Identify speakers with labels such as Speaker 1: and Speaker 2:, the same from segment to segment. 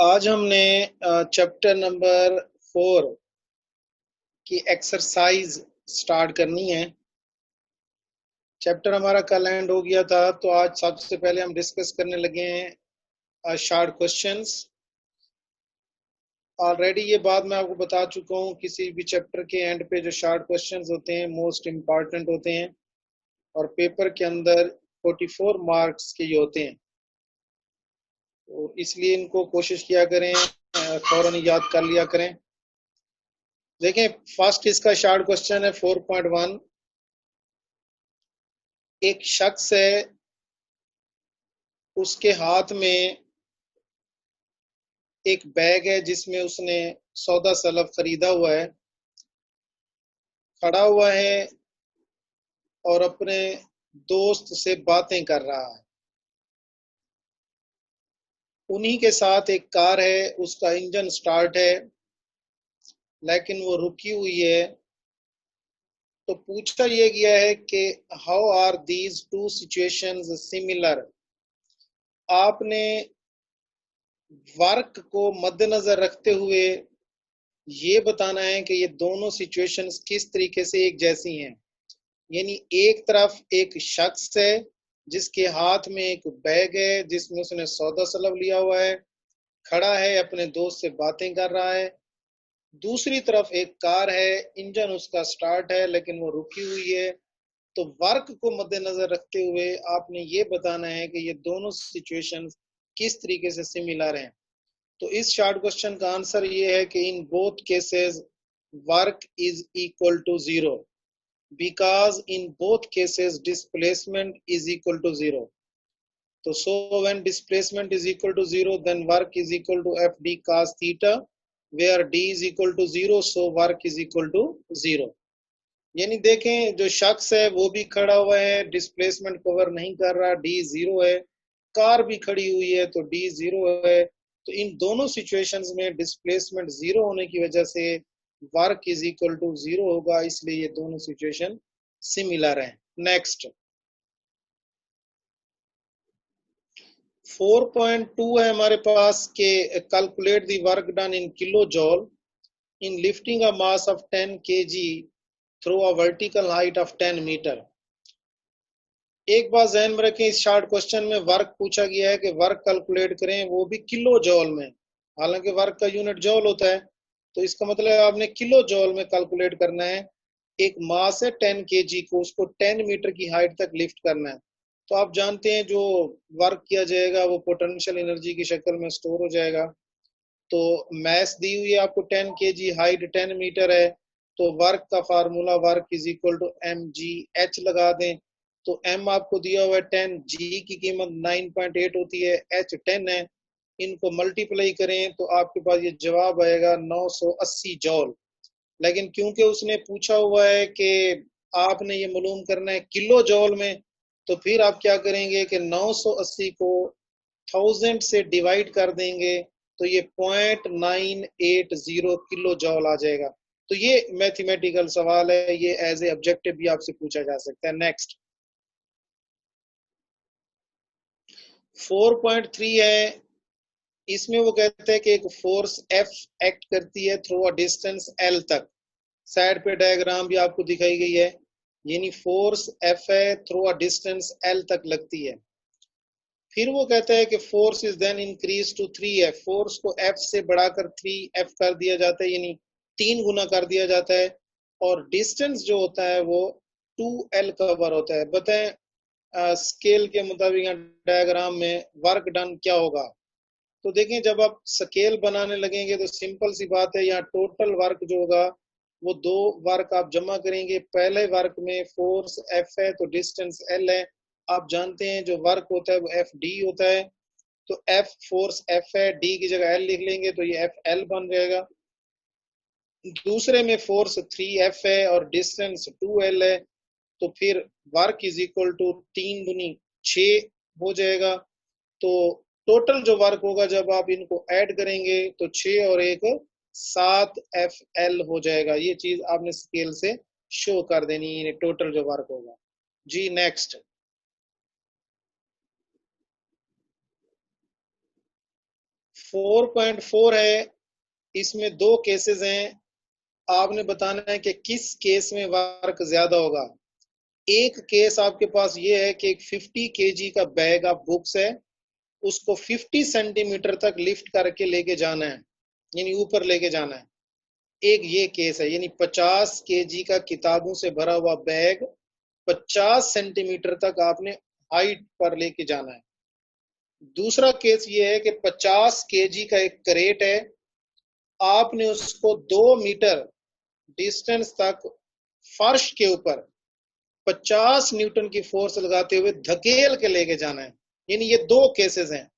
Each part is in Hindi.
Speaker 1: आज हमने चैप्टर नंबर 4 की एक्सरसाइज स्टार्ट करनी है। चैप्टर हमारा कल एंड हो गया था, तो आज सबसे पहले हम डिस्कस करने लगे हैं शॉर्ट क्वेश्चंस। ऑलरेडी ये बात मैं आपको बता चुका हूँ, किसी भी चैप्टर के एंड पे जो शॉर्ट क्वेश्चंस होते हैं मोस्ट इम्पॉर्टेंट होते हैं और पेपर के अंदर 44 मार्क्स के ये होते हैं, तो इसलिए इनको कोशिश किया करें, फौरन याद कर लिया करें। देखें, फर्स्ट इसका शॉर्ट क्वेश्चन है 4.1। एक शख्स है, उसके हाथ में एक बैग है जिसमें उसने सौदा सलफ खरीदा हुआ है, खड़ा हुआ है और अपने दोस्त से बातें कर रहा है। उन्हीं के साथ एक कार है, उसका इंजन स्टार्ट है लेकिन वो रुकी हुई है। तो पूछा यह गया है कि how are these two situations similar. आपने वर्क को मद्देनजर रखते हुए ये बताना है कि ये दोनों सिचुएशंस किस तरीके से एक जैसी हैं। यानी एक तरफ एक शख्स है जिसके हाथ में एक बैग है जिसमें उसने सौदा सलब लिया हुआ है, खड़ा है, अपने दोस्त से बातें कर रहा है। दूसरी तरफ एक कार है, इंजन उसका स्टार्ट है लेकिन वो रुकी हुई है। तो वर्क को मद्देनजर रखते हुए आपने ये बताना है कि ये दोनों सिचुएशंस किस तरीके से सिमिलर हैं। तो इस शॉर्ट क्वेश्चन का आंसर ये है कि in both cases work is equal to zero, because in both cases displacement is equal to zero. So when displacement is equal to zero, then work is equal to fd cos theta, where d is equal to zero, so work is equal to zero. यानी देखें, जो शख्स है वो भी खड़ा हुआ है, डिस्प्लेसमेंट कवर नहीं कर रहा, डी जीरो है। कार भी खड़ी हुई है तो डी जीरो है। तो इन दोनों सिचुएशंस में डिस्प्लेसमेंट जीरो होने की वजह से work is equal to zero होगा, इसलिए ये दोनों सिचुएशन सिमिलर हैं। नेक्स्ट 4.2 है हमारे पास के calculate the work done in kilo joule in lifting a mass of 10 kg through a vertical height of 10 metre. एक बात ध्यान में रखें, इस शॉर्ट क्वेश्चन में वर्क पूछा गया है कि वर्क कैलकुलेट करें, वो भी किलो जॉल में। हालांकि वर्क का यूनिट जॉल होता है, तो इसका मतलब आपने किलो जॉल में कैलकुलेट करना है। एक मास है 10 kg को, उसको 10 मीटर की हाइट तक लिफ्ट करना है। तो आप जानते हैं जो वर्क किया जाएगा वो पोटेंशियल एनर्जी की शक्ल में स्टोर हो जाएगा। तो मैस दी हुई है आपको 10 kg, हाइट 10 मीटर है, तो वर्क का formula work is equal to M G H लगा दें। तो एम आपको दिया हुआ है 10, जी की कीमत 9.8 होती है, एच 10 है। इनको मल्टीप्लाई करें तो आपके पास ये जवाब आएगा 980 जॉल। लेकिन क्योंकि उसने पूछा हुआ है कि आपने ये मालूम करना है किलो जॉल में, तो फिर आप क्या करेंगे कि 980 को 1000 से डिवाइड कर देंगे, तो ये 0.980 किलो जॉल आ जाएगा। तो ये मैथमेटिकल सवाल है, ये एज ए ऑब्जेक्टिव भी आपसे पूछा जा सकता है। नेक्स्ट 4.3 है, इसमें वो कहते हैं कि एक फोर्स एफ एक्ट करती है थ्रू अ डिस्टेंस एल तक। साइड पे डायग्राम भी आपको दिखाई गई है, यानी फोर्स एफ है, थ्रू अ डिस्टेंस एल तक लगती है। फिर वो कहता है कि force is then increase to 3f, force को f से बढ़ाकर 3f कर दिया जाता है, यानी 3 गुना कर दिया जाता है। और डिस्टेंस जो होता है वो 2l कवर होता है। बताएं स्केल के मुताबिक डायग्राम में वर्क डन क्या होगा। तो देखें, जब आप स्केल बनाने लगेंगे तो सिंपल सी बात है, यहाँ टोटल वर्क जो होगा वो दो वर्क आप जमा करेंगे। पहले वर्क में फोर्स एफ है तो डिस्टेंस एल है। आप जानते हैं जो वर्क होता है वो एफ डी होता है, तो एफ फोर्स एफ है, डी की जगह एल लिख लेंगे तो ये एफ एल बन जाएगा। दूसरे में फोर्स 3f है और डिस्टेंस 2l है, तो फिर वर्क इज इक्वल टू 3 दूनी 6 हो जाएगा। तो टोटल जो वर्क होगा जब आप इनको ऐड करेंगे तो 6 और 1 7fl हो जाएगा। ये चीज आपने स्केल से शो कर देनी है, टोटल जो वर्क होगा जी। नेक्स्ट 4.4 है, इसमें दो केसेस हैं, आपने बताना है कि किस केस में वर्क ज्यादा होगा। एक केस आपके पास ये है कि एक 50 केजी का बैग ऑफ बुक्स है, उसको 50 सेंटीमीटर तक लिफ्ट करके लेके जाना है, यानी ऊपर लेके जाना है। एक ये केस है, यानी 50 केजी का किताबों से भरा हुआ बैग 50 सेंटीमीटर तक आपने हाइट पर लेके जाना है। दूसरा केस ये है कि 50 केजी का एक करेट है, आपने उसको 2 मीटर डिस्टेंस तक फर्श के ऊपर 50 न्यूटन की फोर्स लगाते हुए धकेल के लेके जाना है। यानी ये दो केसेस हैं,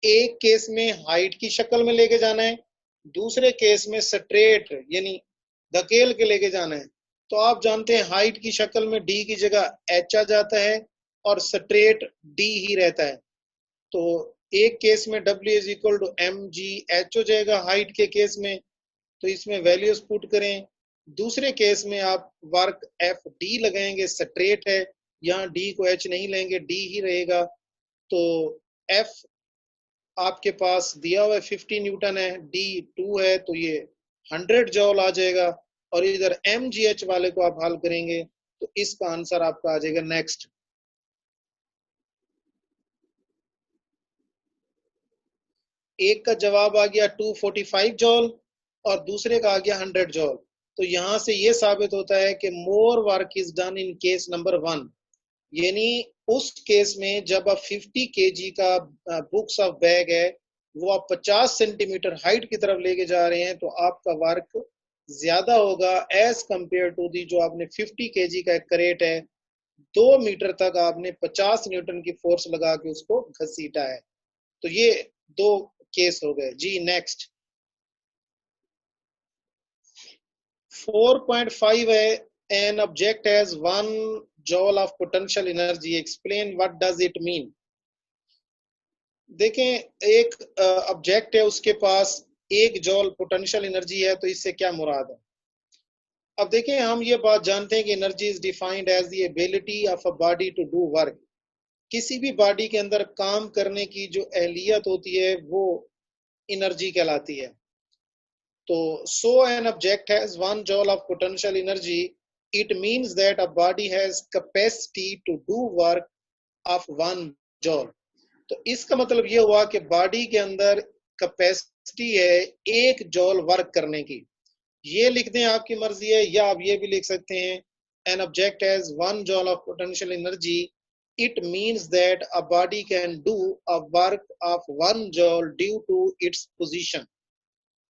Speaker 1: एक केस में हाइट की शक्ल में लेके जाना है, दूसरे केस में स्ट्रेट यानी धकेल के लेके जाना है। तो आप जानते हैं हाइट की शक्ल में डी की जगह एच आ जाता है और स्ट्रेट डी ही रहता है। तो एक केस में W is equal to M G H हो जाएगा हाइट के केस में, तो इसमें वैल्यूज पुट करें। दूसरे केस में आप वर्क एफ डी लगाएंगे, स्ट्रेट है, यहाँ डी को एच नहीं लेंगे, डी ही रहेगा। तो एफ आपके पास दिया हुआ है 50 न्यूटन है, डी 2 है, तो ये 100 जॉल आ जाएगा। और इधर एम जी एच वाले को आप हल करेंगे तो इसका आंसर आपका आ जाएगा नेक्स्ट। एक का जवाब आ गया 245 जॉल और दूसरे का आ गया 100 जॉल। तो यहां से ये साबित होता है कि more work is done in case number 1, यानी उस केस में जब आप 50 केजी का बुक्स ऑफ बैग है वो आप 50 सेंटीमीटर हाइट की तरफ लेके जा रहे हैं, तो आपका वर्क ज्यादा होगा एज कंपेयर टू दी जो आपने 50 केजी का एक करेट है, 2 मीटर तक आपने 50 न्यूटन की फोर्स लगा के उसको घसीटा है। तो ये दो केस हो गए जी। नेक्स्ट 4.5 है, an object has 1 जॉल of potential energy, explain what does it mean. देखें एक ऑब्जेक्ट है, उसके पास 1 जॉल पोटेंशियल एनर्जी है, तो इससे क्या मुराद है। अब देखें हम ये बात जानते हैं कि energy is defined as the ability of a body to do work. किसी भी बॉडी के अंदर काम करने की जो एहलियत होती है वो एनर्जी कहलाती है। तो so an object has 1 joule of potential energy, it means that a body has capacity to do work of 1 joule। तो इसका मतलब ये हुआ कि बॉडी के अंदर कैपेसिटी है 1 जॉल वर्क करने की। ये लिख दें, आपकी मर्जी है, या आप ये भी लिख सकते हैं an object has 1 joule of potential energy, it means that a body can do a work of 1 joule due to its position।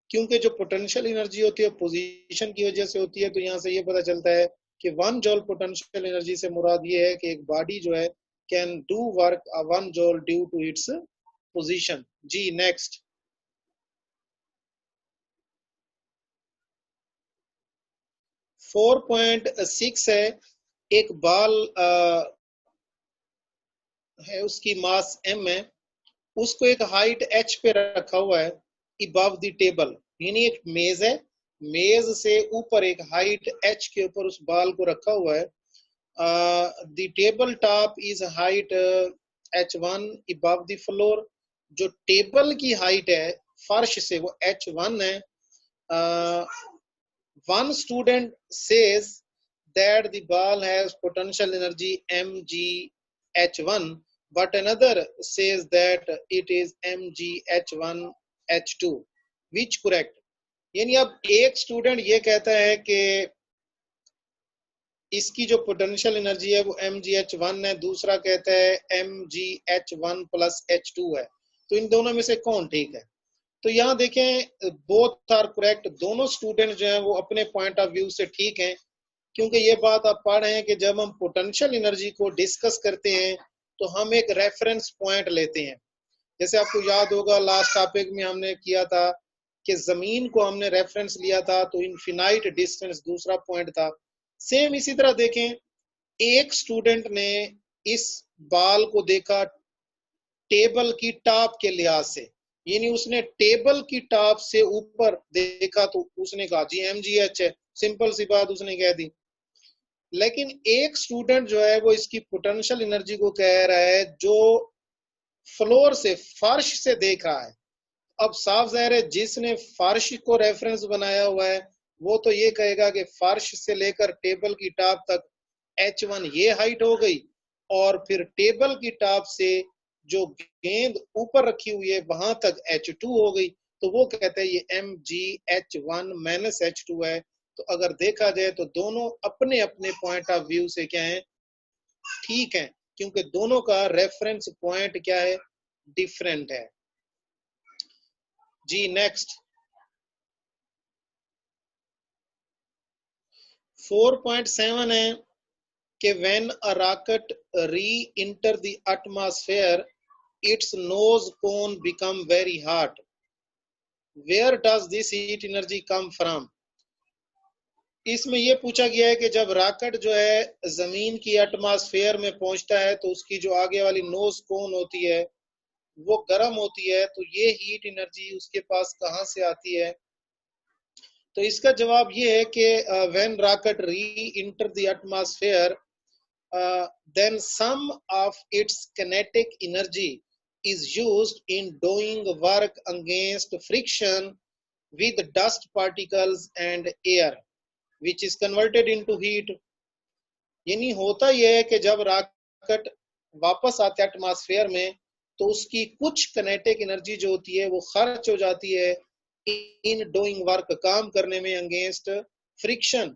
Speaker 1: क्योंकि जो पोटेंशियल एनर्जी होती है पोजीशन की वजह से होती है, तो यहाँ से ये पता चलता है कि 1 जॉल पोटेंशियल एनर्जी से मुराद ये है कि एक बॉडी जो है can do work 1 joule due to its position जी। नेक्स्ट 4.6 है, एक बॉल है, उसकी मास m है, उसको एक हाइट h पे रखा हुआ है above the टेबल, यानी एक मेज है, मेज से ऊपर एक हाइट h के ऊपर उस बॉल को रखा हुआ है। The table top is height h1 above the floor, जो टेबल की हाइट है फर्श से वो h1 है। One student says that the ball has potential energy mgh1 but another says that it is mgh1h2, which correct। यानी अब एक स्टूडेंट ये कहता है कि इसकी जो पोटेंशियल एनर्जी है वो mgh1 है, दूसरा कहता है mgh1 प्लस h2 है, तो इन दोनों में से कौन ठीक है। तो यहाँ देखें बोथ आर करेक्ट, दोनों स्टूडेंट जो हैं वो अपने पॉइंट ऑफ व्यू से ठीक हैं, क्योंकि ये बात आप पढ़ रहे हैं कि जब हम पोटेंशियल एनर्जी को डिस्कस करते हैं तो हम एक रेफरेंस पॉइंट लेते हैं। जैसे आपको याद होगा लास्ट टॉपिक में हमने किया था कि जमीन को हमने रेफरेंस लिया था, तो इनफिनाइट डिस्टेंस दूसरा पॉइंट था। सेम इसी तरह देखें, एक स्टूडेंट ने इस बॉल को देखा टेबल की टॉप के लिहाज से, यानी उसने टेबल की टॉप से ऊपर देखा तो उसने कहा जी mgh है, सिंपल सी बात उसने कह दी। लेकिन एक स्टूडेंट जो है वो इसकी पोटेंशियल एनर्जी को कह रहा है जो फ्लोर से फर्श से देख रहा है, अब साफ जाहिर है जिसने फर्श को रेफरेंस बनाया हुआ है वो तो ये कहेगा कि फर्श से लेकर टेबल की टॉप तक H1 ये हाइट हो गई, और फिर टेबल की टॉप से जो गेंद ऊपर रखी हुई है वहां तक H2 हो गई, तो वो कहते हैं ये MgH1 माइनस H2 है। तो अगर देखा जाए तो दोनों अपने अपने पॉइंट ऑफ व्यू से क्या है, ठीक है, क्योंकि दोनों का रेफरेंस पॉइंट क्या है, डिफरेंट है। जी नेक्स्ट 4.7 है कि when a rocket re-enter the atmosphere, its nose cone become very hot. Where does this heat energy come from? इसमें यह पूछा गया है कि जब रॉकेट जो है जमीन की एटमॉस्फेयर में पहुंचता है तो उसकी जो आगे वाली नोज कोन होती है वो गर्म होती है, तो ये हीट एनर्जी उसके पास कहां से आती है? तो इसका जवाब ये है कि व्हेन रॉकेट री enter the atmosphere, then some of its kinetic energy is used in doing work against friction with dust particles and air, which is converted into heat. यानी होता यह है कि जब रॉकेट वापस आते हैं एटमॉस्फेयर में तो उसकी कुछ किनेटिक एनर्जी जो होती है वो खर्च हो जाती है इन डूइंग वर्क, काम करने में, अगेंस्ट फ्रिक्शन।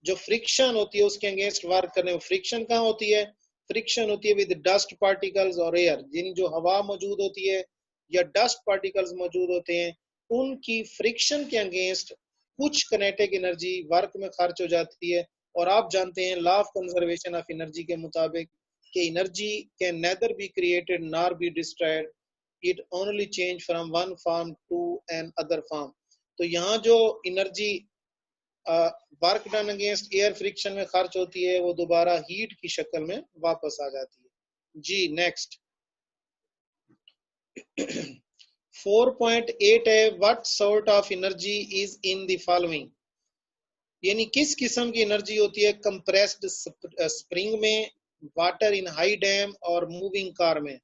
Speaker 1: जो फ्रिक्शन होती है उसके अगेंस्ट वर्क करने में। फ्रिक्शन कहाँ होती है? फ्रिक्शन होती है विद डस्ट पार्टिकल्स और एयर, जिन जो हवा मौजूद होती है या डस्ट पार्टिकल्स मौजूद होते हैं उनकी फ्रिक्शन के अगेंस्ट कुछ किनेटिक एनर्जी वर्क में खर्च हो जाती है। और आप जानते हैं law of conservation of energy के मुताबिक कि energy can neither be created nor be destroyed, it only change from one form to another form. तो यहाँ जो energy work done against air friction में खर्च होती है वो दोबारा हीट की शक्ल में वापस आ जाती है। जी नेक्स्ट 4.8 है what sort of energy is in the following, यानी किस किस्म की एनर्जी होती है कंप्रेस्ड स्प्रिंग में, वाटर इन हाई डैम और मूविंग कार में।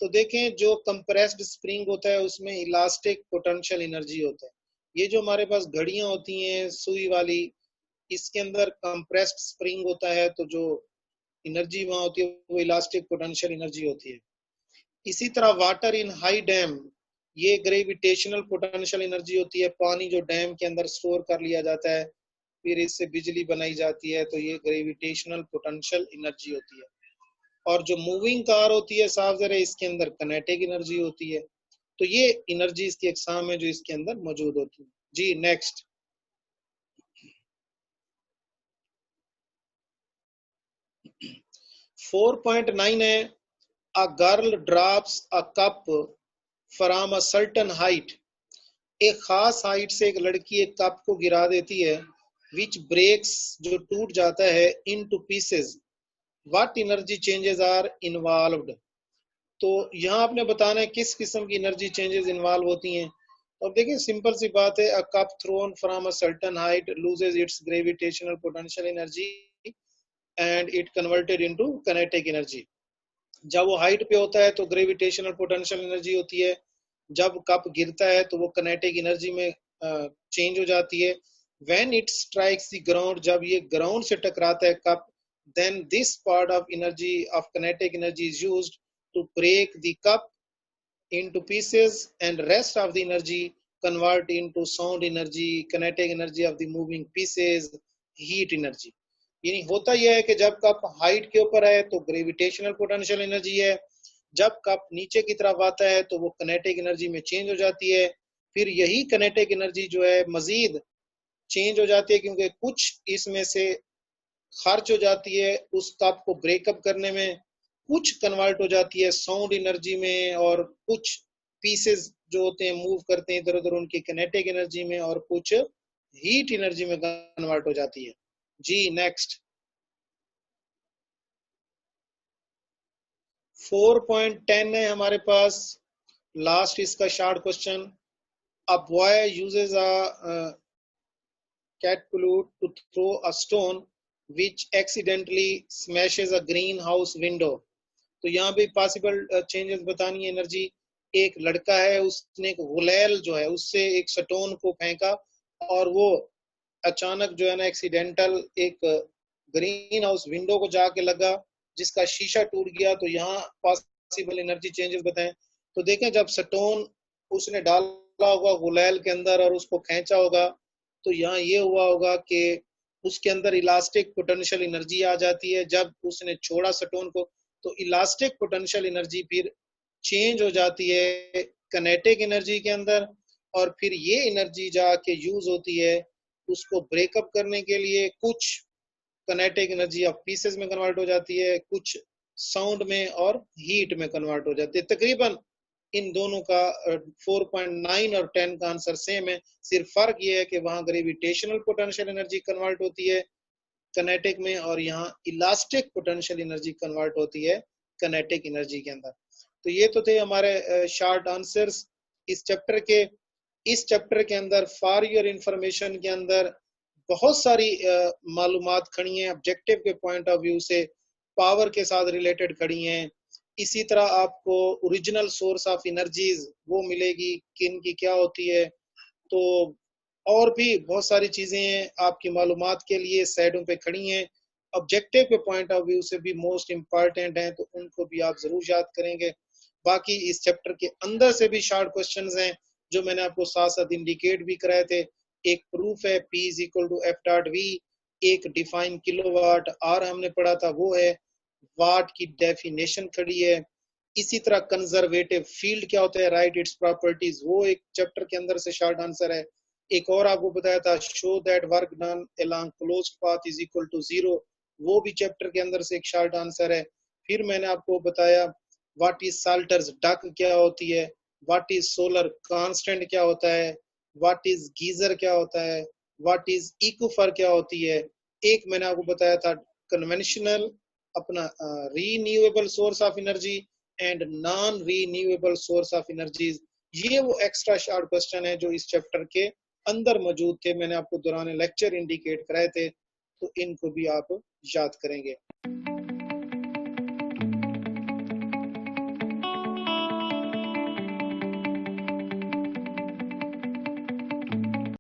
Speaker 1: तो देखें जो कंप्रेस्ड स्प्रिंग होता है उसमें इलास्टिक पोटेंशियल एनर्जी होता है। ये जो हमारे पास घड़ियां होती हैं सुई वाली, इसके अंदर कंप्रेस्ड स्प्रिंग होता है, तो जो एनर्जी वहां होती है वो इलास्टिक पोटेंशियल एनर्जी होती है। इसी तरह वाटर इन हाई डैम, ये ग्रेविटेशनल पोटेंशियल एनर्जी होती है। पानी जो डैम के अंदर स्टोर कर लिया जाता है फिर इससे बिजली बनाई जाती है, तो ये ग्रेविटेशनल पोटेंशियल एनर्जी होती है। और जो मूविंग कार होती है साफ जरा इसके अंदर किनेटिक एनर्जी होती है। तो ये एनर्जी की अकसाम है जो इसके अंदर मौजूद होती है। जी नेक्स्ट 4.9 है a girl drops a cup from a certain height, एक खास हाइट से एक लड़की एक कप को गिरा देती है, विच ब्रेक्स जो टूट जाता है, into pieces, what energy changes are involved. तो यहाँ आपने बताना है किस किस्म की एनर्जी चेंजेस इन्वॉल्व होती हैं। अब देखिए सिंपल सी बात है, a cup thrown from a certain height loses its gravitational potential energy and it converted into kinetic energy. जब वो हाइट पे होता है तो ग्रेविटेशनल पोटेंशियल एनर्जी होती है, जब कप गिरता है तो वो काइनेटिक एनर्जी में चेंज हो जाती है। When it strikes the ground, जब ये ग्राउंड से टकराता है cup, then this part of energy of kinetic energy is used to break the cup into pieces and rest of the energy convert into sound energy, kinetic energy of the moving pieces, heat energy। यानी होता यह है कि जब कप हाइट के ऊपर है तो ग्रेविटेशनल पोटेंशियल एनर्जी है, जब कप नीचे की तरफ आता है तो वो किनेटिक एनर्जी में चेंज हो जाती है। फिर यही किनेटिक एनर्जी जो है मजीद चेंज हो जाती है क्योंकि कुछ इसमें से खर्च हो जाती है उस कप को ब्रेकअप करने में, कुछ कन्वर्ट हो जाती है साउंड एनर्जी में, और कुछ पीसेस जो होते हैं मूव करते हैं इधर उधर उनकी किनेटिक एनर्जी में, और कुछ हीट एनर्जी में कन्वर्ट हो जाती है। जी नेक्स्ट 4.10 है हमारे पास, लास्ट इसका short question. A boy uses a catapult to throw a stone which accidentally smashes a greenhouse window। तो यहाँ भी पॉसिबल चेंजेस बतानी है एनर्जी। एक लड़का है, उसने एक गुलेल जो है उससे एक स्टोन को फेंका और वो अचानक जो है ना एक्सीडेंटल एक ग्रीन हाउस विंडो को जाके लगा, जिसका शीशा टूट गया। तो यहाँ पॉसिबल एनर्जी चेंजेस बताएं। तो देखें, जब स्टोन उसने डाला होगा गुलेल के अंदर और उसको खींचा होगा, तो यहाँ ये हुआ होगा कि उसके अंदर इलास्टिक पोटेंशियल एनर्जी आ जाती है। जब उसने छोड़ा स्टोन को, तो इलास्टिक पोटेंशियल एनर्जी फिर चेंज हो जाती है कनेटिक एनर्जी के अंदर, और फिर ये एनर्जी जाके यूज होती है उसको ब्रेकअप करने के लिए। कुछ कनेटिक एनर्जी ऑफ पीसेस में कन्वर्ट हो जाती है, कुछ साउंड में और हीट में कन्वर्ट हो जाती है। तकरीबन इन दोनों का 4.9 और 10 का आंसर सेम है। सिर्फ फर्क ये है कि वहां ग्रेविटेशनल पोटेंशियल एनर्जी कन्वर्ट होती है कनेटिक में, और यहाँ इलास्टिक पोटेंशियल एनर्जी कन्वर्ट होती है कनेटिक एनर्जी के अंदर। तो ये तो थे हमारे शॉर्ट आंसर्स इस चैप्टर के। इस चैप्टर के अंदर फॉर योर इंफॉर्मेशन के अंदर बहुत सारी मालूमात खड़ी हैं ऑब्जेक्टिव के पॉइंट ऑफ व्यू से, पावर के साथ रिलेटेड खड़ी हैं। इसी तरह आपको ओरिजिनल सोर्स ऑफ एनर्जीज वो मिलेगी, किन की क्या होती है। तो और भी बहुत सारी चीजें हैं आपकी मालूमात के लिए साइडों पे खड़ी हैं, ऑब्जेक्टिव के पॉइंट ऑफ व्यू से भी मोस्ट इम्पॉर्टेंट हैं, तो उनको भी आप जरूर याद करेंगे। बाकी इस चैप्टर के अंदर से भी शॉर्ट क्वेश्चंस हैं जो मैंने आपको साथ साथ इंडिकेट भी कराए थे। एक प्रूफ है P is equal to F dot V, एक डिफाइन किलोवाट आर हमने पढ़ा था वो है, वाट की डेफिनेशन खड़ी है। इसी तरह कंजर्वेटिव फील्ड क्या होता है, राइट इट्स प्रॉपर्टीज, वो एक चैप्टर के अंदर से शॉर्ट आंसर है। एक और आपको बताया था show that work done along closed path is equal to zero, वो भी चैप्टर के अंदर से एक शॉर्ट आंसर है। फिर मैंने आपको बताया व्हाट इज साल्टर्स डक क्या होती है, व्हाट इज सोलर कांस्टेंट क्या होता है, व्हाट इज गीजर क्या होता है, व्हाट इज इकोफर क्या होती है। एक मैंने आपको बताया था कन्वेंशनल अपना renewable source of energy and non renewable source of energies. ये वो एक्स्ट्रा शॉर्ट क्वेश्चन है जो इस चैप्टर के अंदर मौजूद थे, मैंने आपको दौरान लेक्चर इंडिकेट कराए थे, तो इनको भी आप याद करेंगे।